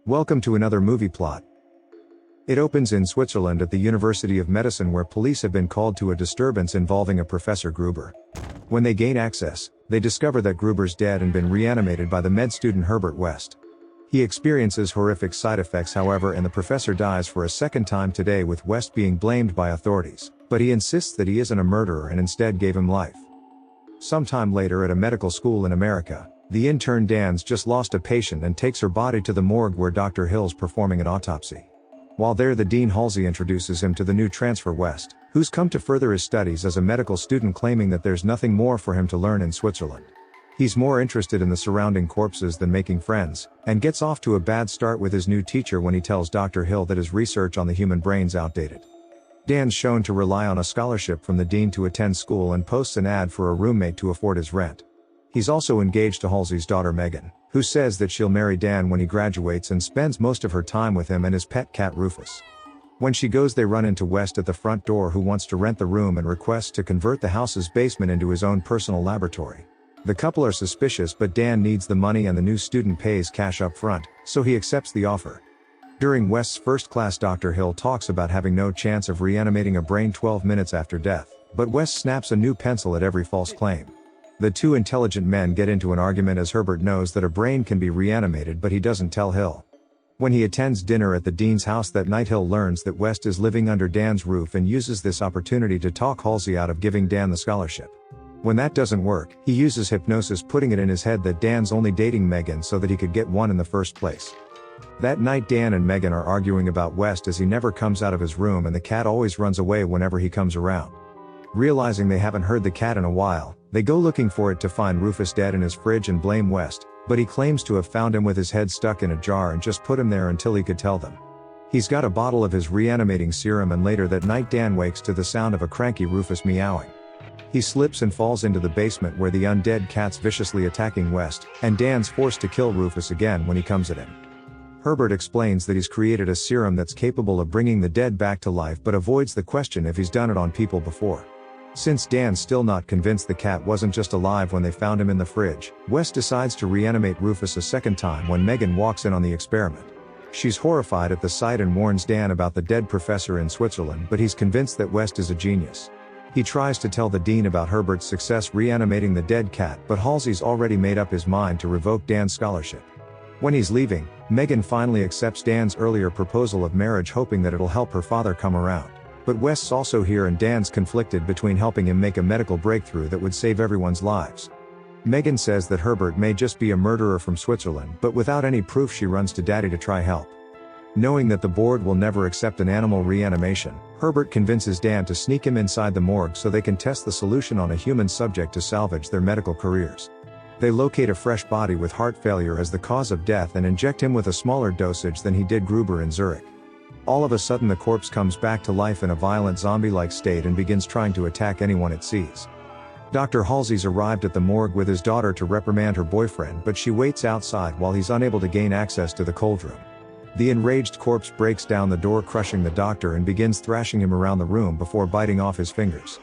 Welcome to another movie plot. It opens in Switzerland at the University of Medicine, where police have been called to a disturbance involving a Professor Gruber. When they gain access, they discover that Gruber's dead and been reanimated by the med student Herbert West. He experiences horrific side effects, however, and the professor dies for a second time today, with West being blamed by authorities, but he insists that he isn't a murderer and instead gave him life. Sometime later at a medical school in America, the intern Dan's just lost a patient and takes her body to the morgue where Dr. Hill's performing an autopsy. While there, the dean Halsey introduces him to the new transfer West, who's come to further his studies as a medical student, claiming that there's nothing more for him to learn in Switzerland. He's more interested in the surrounding corpses than making friends, and gets off to a bad start with his new teacher when he tells Dr. Hill that his research on the human brain's outdated. Dan's shown to rely on a scholarship from the dean to attend school and posts an ad for a roommate to afford his rent. He's also engaged to Halsey's daughter Megan, who says that she'll marry Dan when he graduates and spends most of her time with him and his pet cat Rufus. When she goes, they run into West at the front door, who wants to rent the room and requests to convert the house's basement into his own personal laboratory. The couple are suspicious, but Dan needs the money and the new student pays cash up front, so he accepts the offer. During West's first class, Dr. Hill talks about having no chance of reanimating a brain 12 minutes after death, but West snaps a new pencil at every false claim. The two intelligent men get into an argument as Herbert knows that a brain can be reanimated, but he doesn't tell Hill. When he attends dinner at the dean's house that night, Hill learns that West is living under Dan's roof and uses this opportunity to talk Halsey out of giving Dan the scholarship. When that doesn't work, he uses hypnosis, putting it in his head that Dan's only dating Megan so that he could get one in the first place. That night, Dan and Megan are arguing about West as he never comes out of his room, and the cat always runs away whenever he comes around. Realizing they haven't heard the cat in a while, they go looking for it to find Rufus dead in his fridge and blame West, but he claims to have found him with his head stuck in a jar and just put him there until he could tell them. He's got a bottle of his reanimating serum, and later that night Dan wakes to the sound of a cranky Rufus meowing. He slips and falls into the basement where the undead cat's viciously attacking West, and Dan's forced to kill Rufus again when he comes at him. Herbert explains that he's created a serum that's capable of bringing the dead back to life, but avoids the question if he's done it on people before. Since Dan's still not convinced the cat wasn't just alive when they found him in the fridge, West decides to reanimate Rufus a second time when Megan walks in on the experiment. She's horrified at the sight and warns Dan about the dead professor in Switzerland, but he's convinced that West is a genius. He tries to tell the dean about Herbert's success reanimating the dead cat, but Halsey's already made up his mind to revoke Dan's scholarship. When he's leaving, Megan finally accepts Dan's earlier proposal of marriage, hoping that it'll help her father come around. But West's also here, and Dan's conflicted between helping him make a medical breakthrough that would save everyone's lives. Megan says that Herbert may just be a murderer from Switzerland, but without any proof she runs to Daddy to try help. Knowing that the board will never accept an animal reanimation, Herbert convinces Dan to sneak him inside the morgue so they can test the solution on a human subject to salvage their medical careers. They locate a fresh body with heart failure as the cause of death and inject him with a smaller dosage than he did Gruber in Zurich. All of a sudden, the corpse comes back to life in a violent zombie-like state and begins trying to attack anyone it sees. Dr. Halsey's arrived at the morgue with his daughter to reprimand her boyfriend, but she waits outside while he's unable to gain access to the cold room. The enraged corpse breaks down the door, crushing the doctor, and begins thrashing him around the room before biting off his fingers.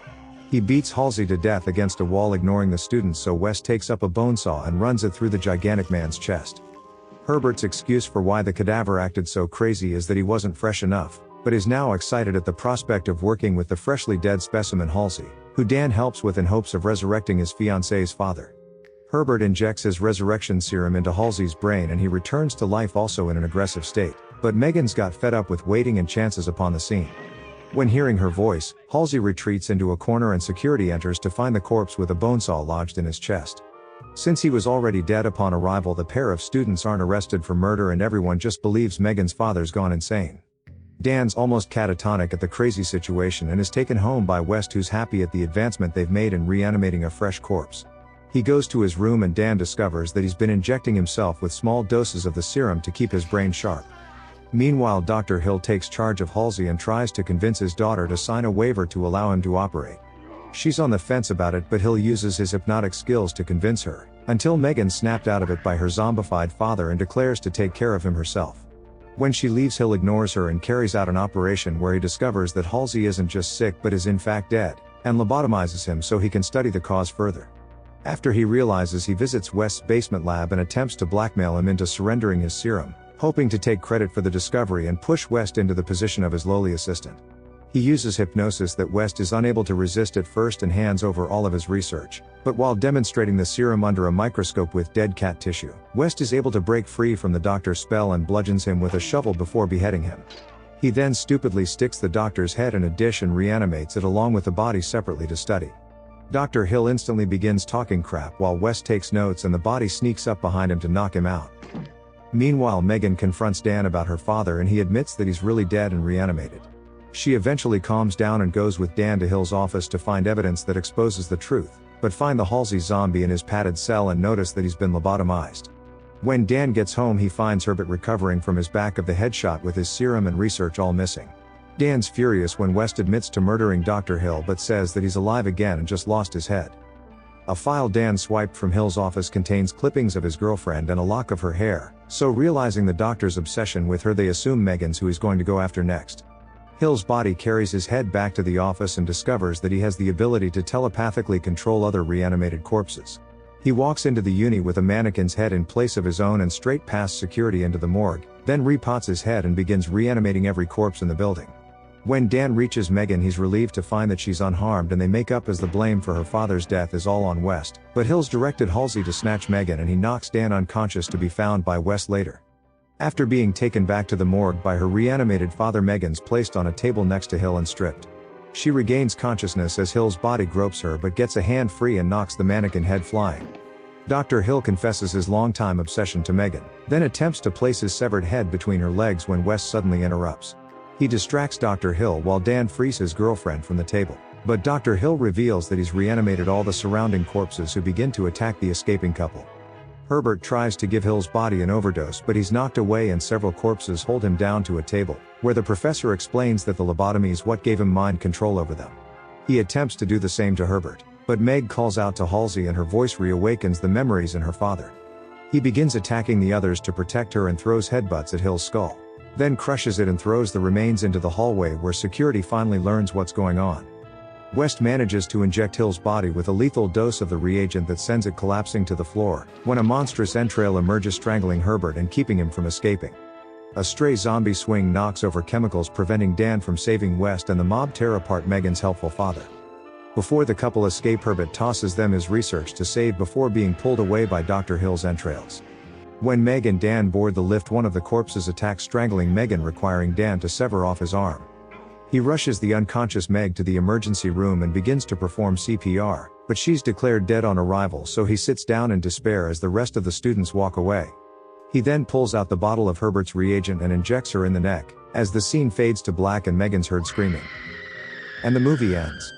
He beats Halsey to death against a wall, ignoring the students, so West takes up a bone saw and runs it through the gigantic man's chest. Herbert's excuse for why the cadaver acted so crazy is that he wasn't fresh enough, but is now excited at the prospect of working with the freshly dead specimen Halsey, who Dan helps with in hopes of resurrecting his fiancée's father. Herbert injects his resurrection serum into Halsey's brain and he returns to life, also in an aggressive state, but Megan's got fed up with waiting and chances upon the scene. When hearing her voice, Halsey retreats into a corner and security enters to find the corpse with a bone saw lodged in his chest. Since he was already dead upon arrival, the pair of students aren't arrested for murder and everyone just believes Megan's father's gone insane. Dan's almost catatonic at the crazy situation and is taken home by West, who's happy at the advancement they've made in reanimating a fresh corpse. He goes to his room and Dan discovers that he's been injecting himself with small doses of the serum to keep his brain sharp. Meanwhile, Dr. Hill takes charge of Halsey and tries to convince his daughter to sign a waiver to allow him to operate. She's on the fence about it, but Hill uses his hypnotic skills to convince her, until Megan's snapped out of it by her zombified father and declares to take care of him herself. When she leaves, Hill ignores her and carries out an operation where he discovers that Halsey isn't just sick but is in fact dead, and lobotomizes him so he can study the cause further. After he realizes, he visits West's basement lab and attempts to blackmail him into surrendering his serum, hoping to take credit for the discovery and push West into the position of his lowly assistant. He uses hypnosis that West is unable to resist at first and hands over all of his research, but while demonstrating the serum under a microscope with dead cat tissue, West is able to break free from the doctor's spell and bludgeons him with a shovel before beheading him. He then stupidly sticks the doctor's head in a dish and reanimates it along with the body separately to study. Dr. Hill instantly begins talking crap while West takes notes and the body sneaks up behind him to knock him out. Meanwhile, Megan confronts Dan about her father and he admits that he's really dead and reanimated. She eventually calms down and goes with Dan to Hill's office to find evidence that exposes the truth, but find the Halsey zombie in his padded cell and notice that he's been lobotomized. When Dan gets home, he finds Herbert recovering from his back of the headshot with his serum and research all missing. Dan's furious when West admits to murdering Dr. Hill but says that he's alive again and just lost his head. A file Dan swiped from Hill's office contains clippings of his girlfriend and a lock of her hair, so realizing the doctor's obsession with her, they assume Megan's who he's going to go after next. Hill's body carries his head back to the office and discovers that he has the ability to telepathically control other reanimated corpses. He walks into the uni with a mannequin's head in place of his own and straight past security into the morgue, then repots his head and begins reanimating every corpse in the building. When Dan reaches Megan, he's relieved to find that she's unharmed and they make up as the blame for her father's death is all on West, but Hill's directed Halsey to snatch Megan and he knocks Dan unconscious to be found by West later. After being taken back to the morgue by her reanimated father, Megan's placed on a table next to Hill and stripped. She regains consciousness as Hill's body gropes her but gets a hand free and knocks the mannequin head flying. Dr. Hill confesses his longtime obsession to Megan, then attempts to place his severed head between her legs when West suddenly interrupts. He distracts Dr. Hill while Dan frees his girlfriend from the table, but Dr. Hill reveals that he's reanimated all the surrounding corpses who begin to attack the escaping couple. Herbert tries to give Hill's body an overdose but he's knocked away and several corpses hold him down to a table, where the professor explains that the lobotomy is what gave him mind control over them. He attempts to do the same to Herbert, but Meg calls out to Halsey and her voice reawakens the memories in her father. He begins attacking the others to protect her and throws headbutts at Hill's skull, then crushes it and throws the remains into the hallway where security finally learns what's going on. West manages to inject Hill's body with a lethal dose of the reagent that sends it collapsing to the floor, when a monstrous entrail emerges strangling Herbert and keeping him from escaping. A stray zombie swing knocks over chemicals preventing Dan from saving West and the mob tear apart Megan's helpful father. Before the couple escape, Herbert tosses them his research to save before being pulled away by Dr. Hill's entrails. When Meg and Dan board the lift, one of the corpses attacks, strangling Megan, requiring Dan to sever off his arm. He rushes the unconscious Meg to the emergency room and begins to perform CPR, but she's declared dead on arrival, so he sits down in despair as the rest of the students walk away. He then pulls out the bottle of Herbert's reagent and injects her in the neck, as the scene fades to black and Megan's heard screaming. And the movie ends.